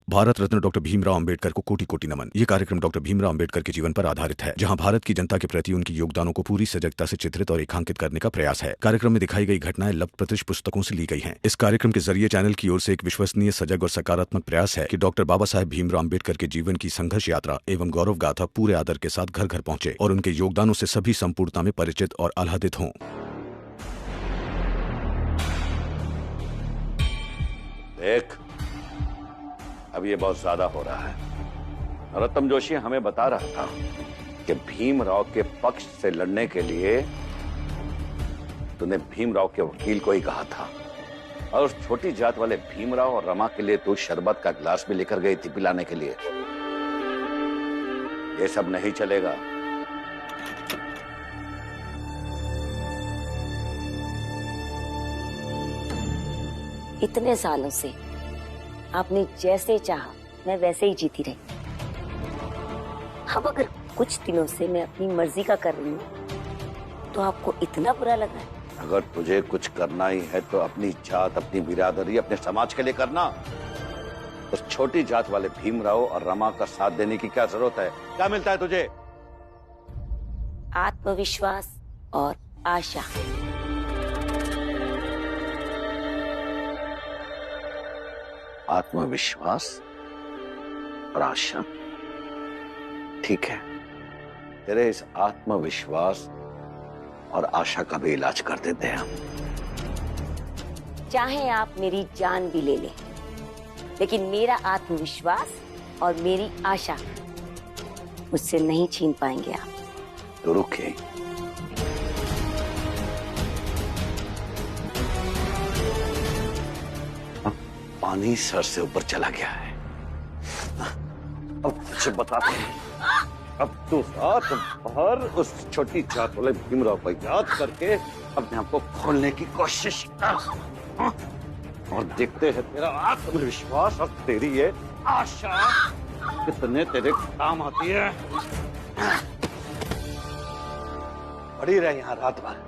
Bharat Ratna doctor Bhimrao Ambedkar को कोटि कोटि नमन। ये कार्यक्रम डॉक्टर भीमराव अंबेडकर के जीवन पर आधारित है, जहां भारत की जनता के प्रति उनके योगदानों को पूरी सजगता से चित्रित और रेखांकित करने का प्रयास है। कार्यक्रम में दिखाई गई घटनाएं लब्ध पुस्तकों से ली गई हैं। इस कार्यक्रम के जरिए चैनल की ओर से एक विश्वसनीय, सजग और सकारात्मक प्रयास है कि डॉक्टर बाबा साहेब भीमराव अंबेडकर के जीवन की संघर्ष यात्रा एवं गौरव गाथा पूरे आदर के साथ घर घर पहुंचे और उनके योगदानों से सभी संपूर्णता में परिचित और आह्लादित हों। देख, अब ये बहुत ज्यादा हो रहा है। रत्तम जोशी हमें बता रहा था कि भीमराव के पक्ष से लड़ने के लिए तूने भीमराव के वकील को ही कहा था, और उस छोटी जात वाले भीमराव और रमा के लिए तू शरबत का गिलास भी लेकर गई थी पिलाने के लिए। ये सब नहीं चलेगा। इतने सालों से आपने जैसे चाहा मैं वैसे ही जीती रही। अब अगर कुछ दिनों से मैं अपनी मर्जी का कर रही हूँ तो आपको इतना बुरा लगा है? अगर तुझे कुछ करना ही है तो अपनी जात, अपनी बिरादरी, अपने समाज के लिए करना। उस छोटी जात वाले भीमराव और रमा का साथ देने की क्या जरूरत है? क्या मिलता है तुझे? आत्मविश्वास और आशा। आत्मविश्वास और आशा, ठीक है। तेरे इस आत्मविश्वास और आशा का भी इलाज कर देते हैं हम। चाहे आप मेरी जान भी ले लें, लेकिन मेरा आत्मविश्वास और मेरी आशा मुझसे नहीं छीन पाएंगे आप। तो रुके। पानी सर से ऊपर चला गया है। अब मुझे बताते हैं। अब तो रात भर उस छोटी जात वाले भीमराव को याद करके अपने आप को खोलने की कोशिश कर, और देखते हैं तेरा आत्मविश्वास और तेरी ये आशा कितने तेरे काम आती है। पड़ी रहे यहाँ रात भर।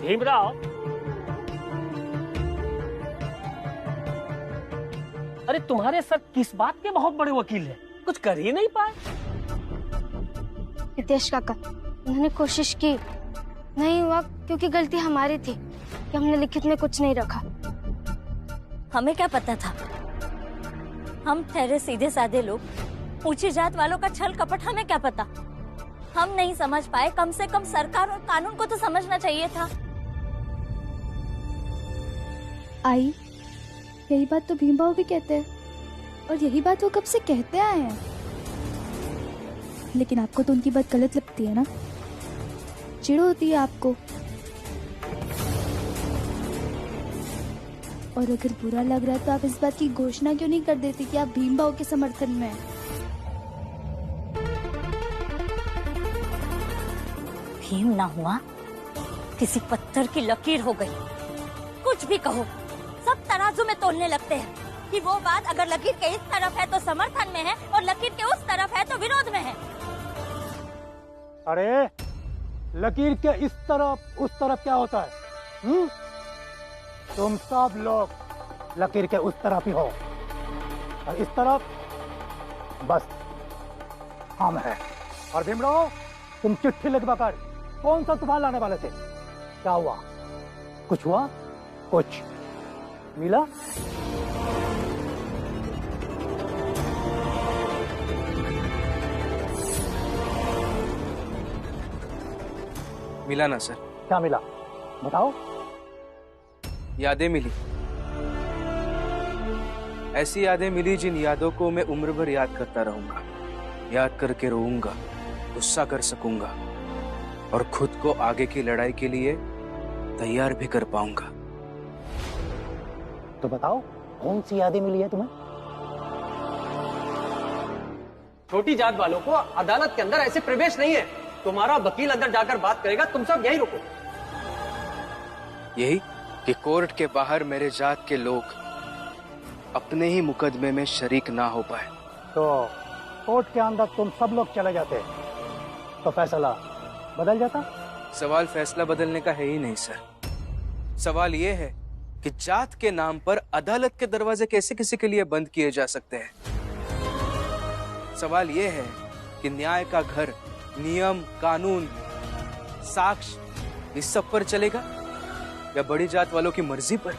भीमराव, अरे तुम्हारे सर किस बात के बहुत बड़े वकील हैं? कुछ कर ही नहीं पाए। हितेश काका, उन्होंने कोशिश की, नहीं हुआ क्योंकि गलती हमारी थी कि हमने लिखित में कुछ नहीं रखा। हमें क्या पता था? हम ठहरे सीधे साधे लोग, ऊंची जात वालों का छल कपट हमें क्या पता? हम नहीं समझ पाए। कम से कम सरकार और कानून को तो समझना चाहिए था। आई, यही बात तो भीमराव भी कहते हैं, और यही बात वो कब से कहते आए हैं। लेकिन आपको तो उनकी बात गलत लगती है ना? चिढ़ होती है आपको। और अगर बुरा लग रहा है तो आप इस बात की घोषणा क्यों नहीं कर देती कि आप भीमराव के समर्थन में हैं? भीम ना हुआ, किसी पत्थर की लकीर हो गई। कुछ भी कहो, सब तराजू में तोलने लगते हैं कि वो बात अगर लकीर के इस तरफ है तो समर्थन में है, और लकीर के उस तरफ है तो विरोध में है। अरे लकीर के इस तरफ उस तरफ क्या होता है? तुम सब लोग लकीर के उस तरफ ही हो, और इस तरफ बस हम हैं। और भीमराव, तुम चिट्ठी लिखवा कर कौन सा तूफान लाने वाले थे? क्या हुआ? कुछ हुआ? कुछ मिला? मिला ना सर। क्या मिला? बताओ। यादें मिली, ऐसी यादें मिली जिन यादों को मैं उम्र भर याद करता रहूंगा। याद करके रोऊंगा, गुस्सा कर सकूंगा, और खुद को आगे की लड़ाई के लिए तैयार भी कर पाऊंगा। तो बताओ, कौन सी यादें मिली है तुम्हें? छोटी जात वालों को अदालत के अंदर ऐसे प्रवेश नहीं है। तुम्हारा वकील अंदर जाकर बात करेगा, तुम सब यही रुको। यही कि कोर्ट के बाहर मेरे जात के लोग अपने ही मुकदमे में शरीक ना हो पाए। तो कोर्ट के अंदर तुम सब लोग चले जाते तो फैसला बदल जाता? सवाल फैसला बदलने का है ही नहीं सर। सवाल ये है कि जात के नाम पर अदालत के दरवाजे कैसे किसी के लिए बंद किए जा सकते हैं। सवाल ये है कि न्याय का घर नियम, कानून, साक्ष्य इस सब पर चलेगा या बड़ी जात वालों की मर्जी पर।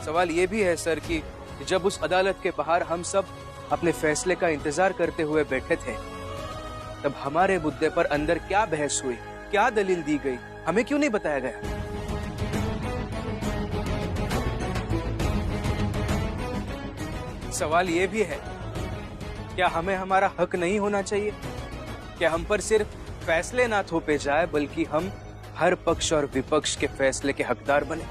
सवाल ये भी है सर कि जब उस अदालत के बाहर हम सब अपने फैसले का इंतजार करते हुए बैठे थे, तब हमारे मुद्दे पर अंदर क्या बहस हुई, क्या दलील दी गई, हमें क्यों नहीं बताया गया? सवाल ये भी है, क्या हमें हमारा हक नहीं होना चाहिए? क्या हम पर सिर्फ फैसले ना थोपे जाए बल्कि हम हर पक्ष और विपक्ष के फैसले के हकदार बने?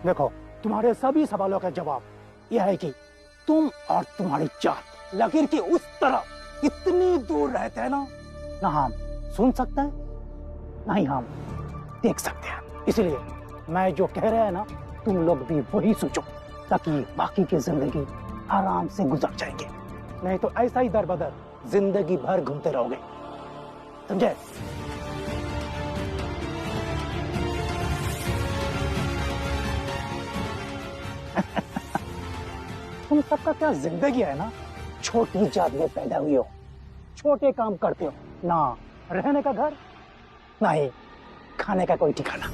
देखो, तुम्हारे सभी सवालों का जवाब यह है कि तुम और तुम्हारी जात लकीर की उस तरफ इतनी दूर रहते हैं ना हम सुन सकते हैं, ना ही हम देख सकते हैं। इसलिए मैं जो कह रहा है ना, तुम लोग भी वही सोचो, ताकि बाकी की जिंदगी आराम से गुजर जाएंगे। नहीं तो ऐसा ही दर बदर जिंदगी भर घूमते रहोगे, समझे? तुम सबका क्या जिंदगी है ना, छोटी जात में पैदा हुए हो, छोटे काम करते हो, ना रहने का घर, ना ही खाने का कोई ठिकाना।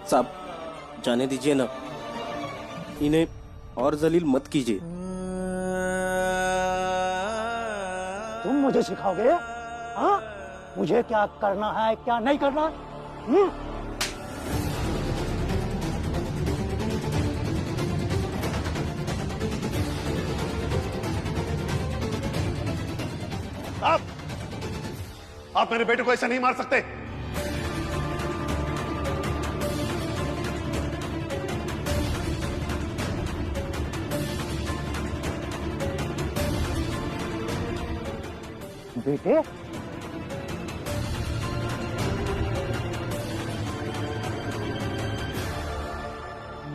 साहब जाने दीजिए ना, इन्हें और जलील मत कीजिए। तुम मुझे सिखाओगे? हाँ, मुझे क्या करना है क्या नहीं करना? आप मेरे बेटे को ऐसा नहीं मार सकते। बेटे,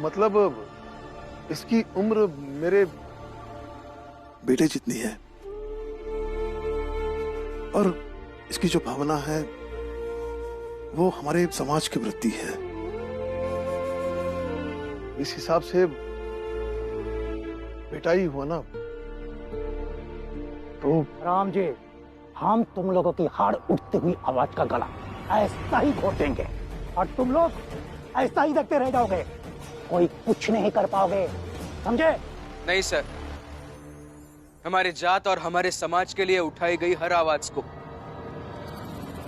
मतलब इसकी उम्र मेरे बेटे जितनी है और इसकी जो भावना है वो हमारे समाज की वृत्ति है। इस हिसाब से बेटा ही हुआ ना। तो राम जी, हम तुम लोगों की हाड़ उठती हुई आवाज का गला ऐसा ही घोटेंगे और तुम लोग ऐसा ही देखते रह जाओगे, कोई कुछ नहीं कर पाओगे, समझे? नहीं सर, हमारे जात और हमारे समाज के लिए उठाई गई हर आवाज को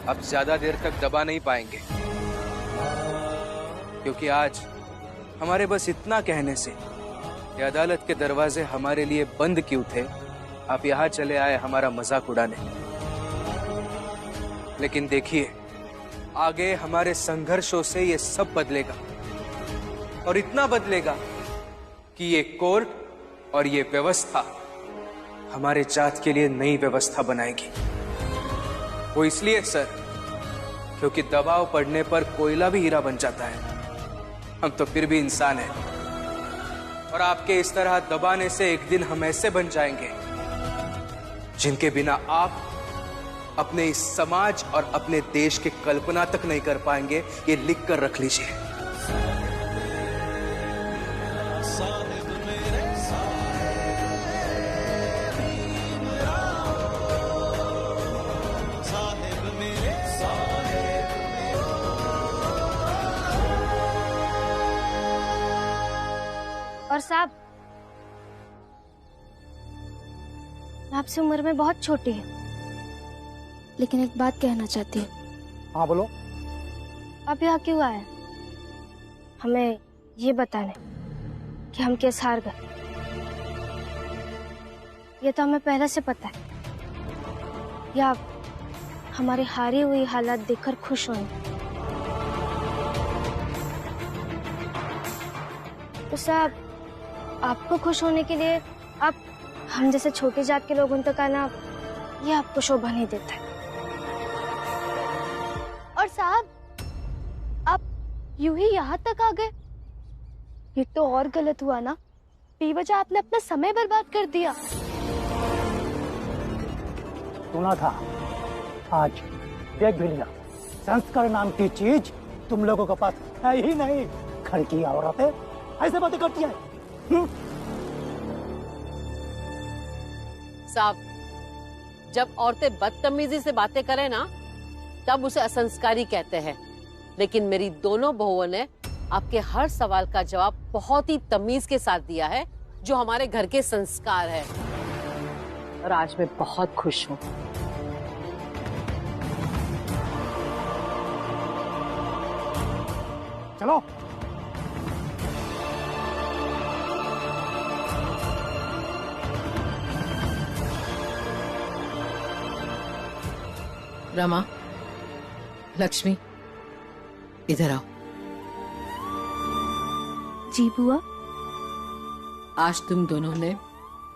अब ज्यादा देर तक दबा नहीं पाएंगे, क्योंकि आज हमारे बस इतना कहने से कि अदालत के दरवाजे हमारे लिए बंद क्यों थे, आप यहां चले आए हमारा मजाक उड़ाने। लेकिन देखिए, आगे हमारे संघर्षों से ये सब बदलेगा और इतना बदलेगा कि ये कोर्ट और ये व्यवस्था हमारे जात के लिए नई व्यवस्था बनाएगी। वो इसलिए सर, क्योंकि दबाव पड़ने पर कोयला भी हीरा बन जाता है। हम तो फिर भी इंसान हैं और आपके इस तरह दबाने से एक दिन हम ऐसे बन जाएंगे जिनके बिना आप अपने इस समाज और अपने देश की कल्पना तक नहीं कर पाएंगे। ये लिख कर रख लीजिए। और साहब, मैं आपसे उम्र में बहुत छोटी है, लेकिन एक बात कहना चाहती हूँ। हाँ बोलो। आप यहाँ क्यों आए? हमें ये बताने कि हम कैसे हार गए। ये तो हमें पहले से पता है, या आप हमारी हारी हुई हालात देखकर खुश होंगे? तो साहब, आपको खुश होने के लिए आप हम जैसे छोटी जात के लोगों तक आना, ये आपको शोभा नहीं देता है। और साहब, आप यूं ही यहाँ तक आ गए, ये तो और गलत हुआ ना। बेवजह आपने अपना समय बर्बाद कर दिया। सुना था, आज देख भी लिया। संस्कार नाम की चीज तुम लोगों के पास है ही नहीं। घर की औरतें ऐसे बातें करती है। साहब, जब औरतें बदतमीजी से बातें करें ना, तब उसे असंस्कारी कहते हैं। लेकिन मेरी दोनों बहुओं ने आपके हर सवाल का जवाब बहुत ही तमीज के साथ दिया है, जो हमारे घर के संस्कार है। और आज मैं बहुत खुश हूँ। चलो। रमा, लक्ष्मी, इधर आओ। जी बुआ। आज तुम दोनों ने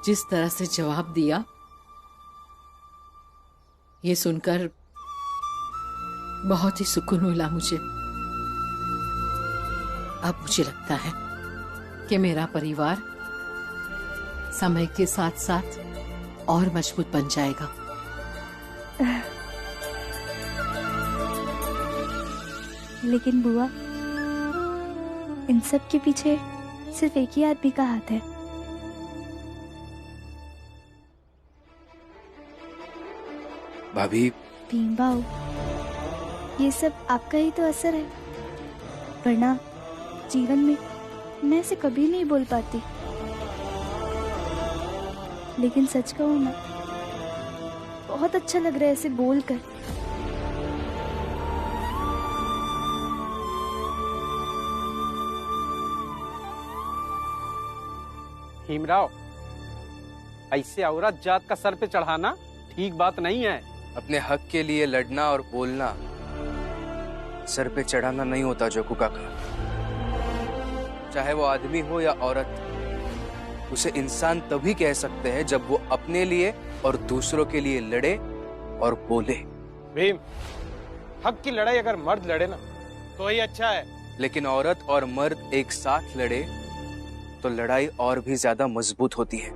जिस तरह से जवाब दिया, ये सुनकर बहुत ही सुकून मिला मुझे। अब मुझे लगता है कि मेरा परिवार समय के साथ साथ और मजबूत बन जाएगा। लेकिन बुआ, इन सब के पीछे सिर्फ एक ही आदमी का हाथ है। भाभी। भीमबाऊ, ये सब आपका ही तो असर है, वरना जीवन में मैं इसे कभी नहीं बोल पाती। लेकिन सच कहूं ना, बहुत अच्छा लग रहा है इसे बोलकर। भीमराव, ऐसे औरत जात का सर पे चढ़ाना ठीक बात नहीं है। अपने हक के लिए लड़ना और बोलना सर पे चढ़ाना नहीं होता जोकू काका। चाहे वो आदमी हो या औरत, उसे इंसान तभी कह सकते हैं जब वो अपने लिए और दूसरों के लिए लड़े और बोले। भीम, हक की लड़ाई अगर मर्द लड़े ना तो ही अच्छा है। लेकिन औरत और मर्द एक साथ लड़े तो लड़ाई और भी ज्यादा मजबूत होती है।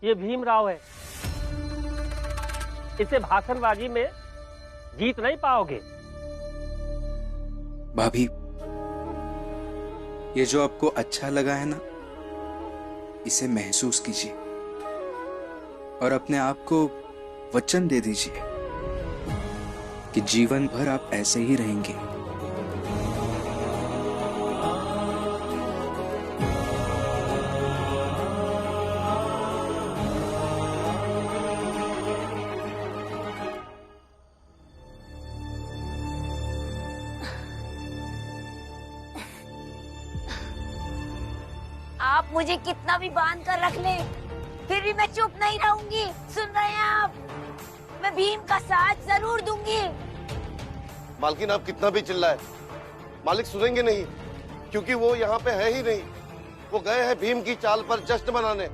ये भीमराव है, इसे भाषणबाजी में जीत नहीं पाओगे। भाभी, ये जो आपको अच्छा लगा है ना, इसे महसूस कीजिए और अपने आप को वचन दे दीजिए कि जीवन भर आप ऐसे ही रहेंगे। आप मुझे कितना भी बांध कर रख ले, फिर भी मैं चुप नहीं रहूंगी। सुन रहे हैं आप? मैं भीम का साथ जरूर दूंगी। मालकिन, आप कितना भी चिल्लाए, मालिक सुनेंगे नहीं, क्योंकि वो यहाँ पे है ही नहीं। वो गए हैं भीम की चाल पर जश्न मनाने।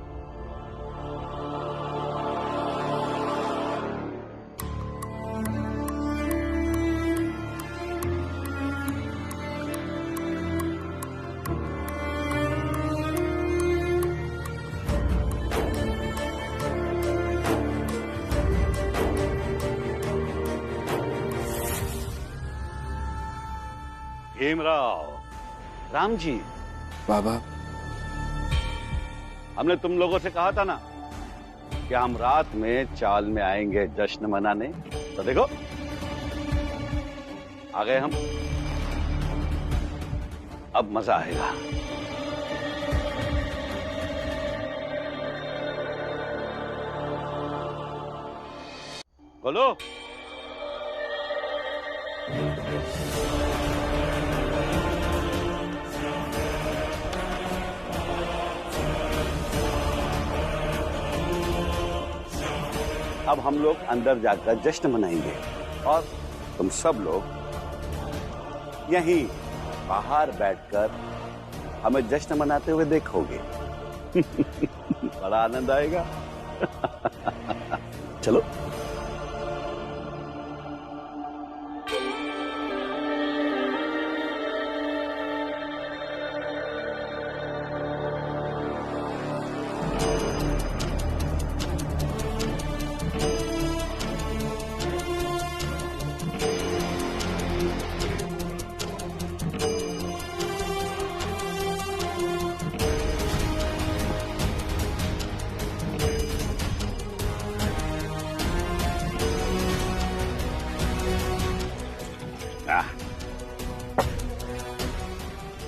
भीमराव, राम जी। बाबा, हमने तुम लोगों से कहा था ना कि हम रात में चाल में आएंगे जश्न मनाने, तो देखो आ गए हम। अब मजा आएगा। बोलो। अब हम लोग अंदर जाकर जश्न मनाएंगे और तुम सब लोग यहीं बाहर बैठकर हमें जश्न मनाते हुए देखोगे। बड़ा आनंद आएगा। चलो।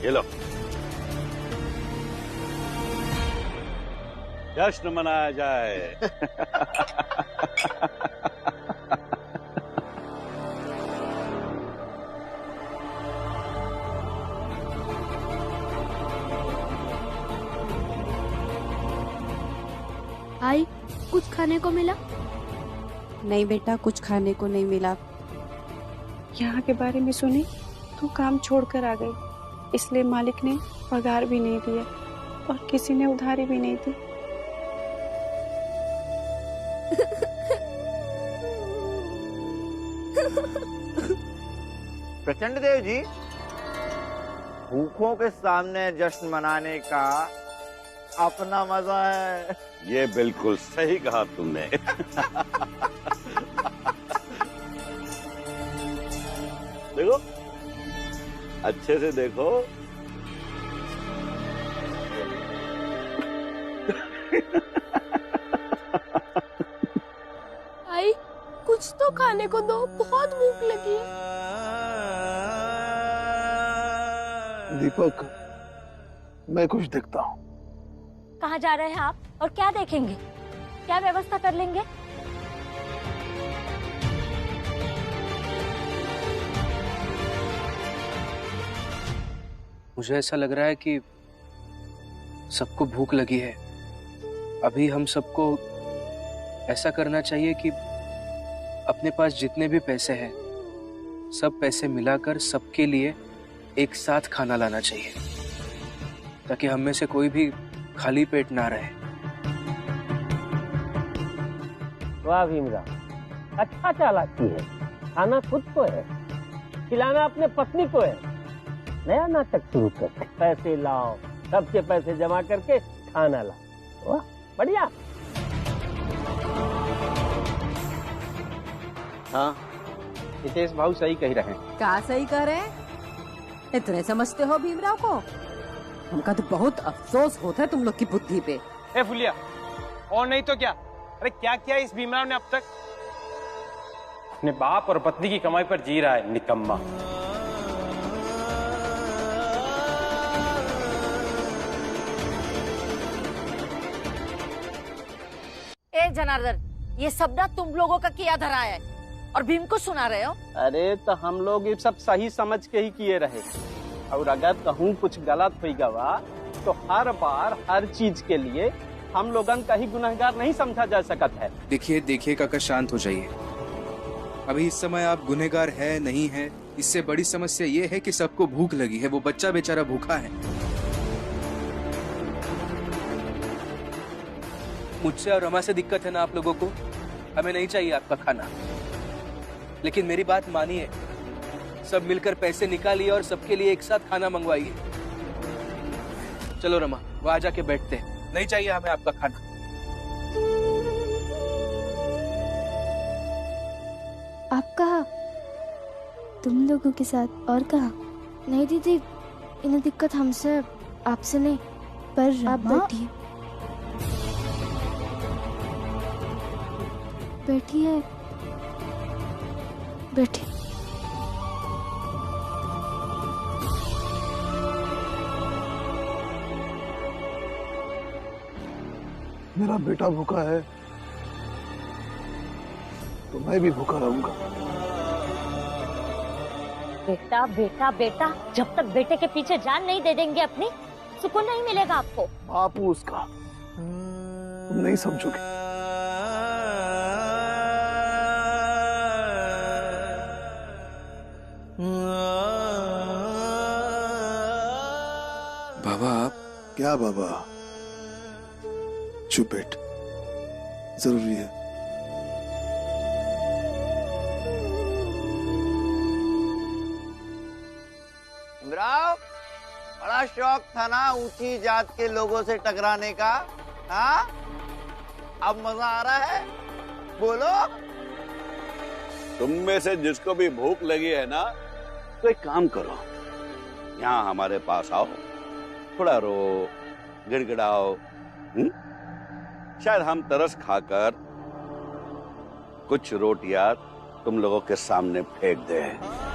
ये लो, जश्न मनाया जाए। आई, कुछ खाने को मिला? नहीं बेटा, कुछ खाने को नहीं मिला। यहाँ के बारे में सुनी तो काम छोड़कर आ गई, इसलिए मालिक ने पगार भी नहीं दिया और किसी ने उधारी भी नहीं दी। प्रचंड देव जी, भूखों के सामने जश्न मनाने का अपना मजा है। ये बिल्कुल सही कहा तुमने। देखो, अच्छे से देखो। आई, कुछ तो खाने को दो, बहुत भूख लगी है। दीपक, मैं कुछ देखता हूँ। कहाँ जा रहे हैं आप और क्या देखेंगे? क्या व्यवस्था कर लेंगे? मुझे ऐसा लग रहा है कि सबको भूख लगी है। अभी हम सबको ऐसा करना चाहिए कि अपने पास जितने भी पैसे हैं, सब पैसे मिलाकर सबके लिए एक साथ खाना लाना चाहिए, ताकि हम में से कोई भी खाली पेट ना रहे। वाह भीमराव, अच्छा चालाकी है। खाना खुद को है, खिलाना अपने पत्नी को है। नया नाटक शुरू कर, पैसे लाओ, सबके पैसे जमा करके खाना लाओ। वाह, बढ़िया। हाँ, हितेश भाऊ सही कह रहे हैं। क्या सही कह रहे हैं? इतने समझते हो भीमराव को? उनका तो बहुत अफसोस होता है तुम लोग की बुद्धि पे। ए फुलिया, और नहीं तो क्या? अरे क्या किया इस भीमराव ने अब तक? अपने बाप और पत्नी की कमाई पर जी रहा है, निकम्मा। ए जनार्दन, ये सब ना तुम लोगों का किया धरा है और भीम को सुना रहे हो। अरे तो हम लोग ये सब सही समझ के ही किए रहे, और अगर कहूँ कुछ गलत हुई गवा तो हर बार हर चीज के लिए हम लोगन का ही गुनहगार नहीं समझा जा सकता है। देखिए काका, शांत हो जाइए। अभी इस समय आप गुनहगार है नहीं है, इससे बड़ी समस्या ये है कि सबको भूख लगी है। वो बच्चा बेचारा भूखा है। मुझसे और रमा से दिक्कत है ना आप लोगों को? हमें नहीं चाहिए आपका खाना, लेकिन मेरी बात मानिए, सब मिलकर पैसे निकालिए और सबके लिए एक साथ खाना मंगवाइए। चलो रमा, वहां जाके बैठते हैं। नहीं चाहिए हमें आपका खाना। आप कहा? तुम लोगों के साथ और कहा? नहीं दीदी, इन्हें दिक्कत हमसे आपसे नहीं, पर आप बैठिए। बैठिए, बैठिए। मेरा बेटा भूखा है तो मैं भी भूखा रहूंगा। बेटा बेटा बेटा, जब तक बेटे के पीछे जान नहीं दे देंगे अपनी, सुकून नहीं मिलेगा आपको। बापू उसका तुम नहीं समझोगे। बाबा आप क्या बाबा? चुप बैठ, जरूरी है। भीमराव, बड़ा शौक था ना ऊंची जात के लोगों से टकराने का? हाँ, अब मजा आ रहा है? बोलो। तुम में से जिसको भी भूख लगी है ना, तो एक काम करो, यहाँ हमारे पास आओ, थोड़ा रो, गिड़गिड़ाओ, शायद हम तरस खाकर कुछ रोटियां तुम लोगों के सामने फेंक दें।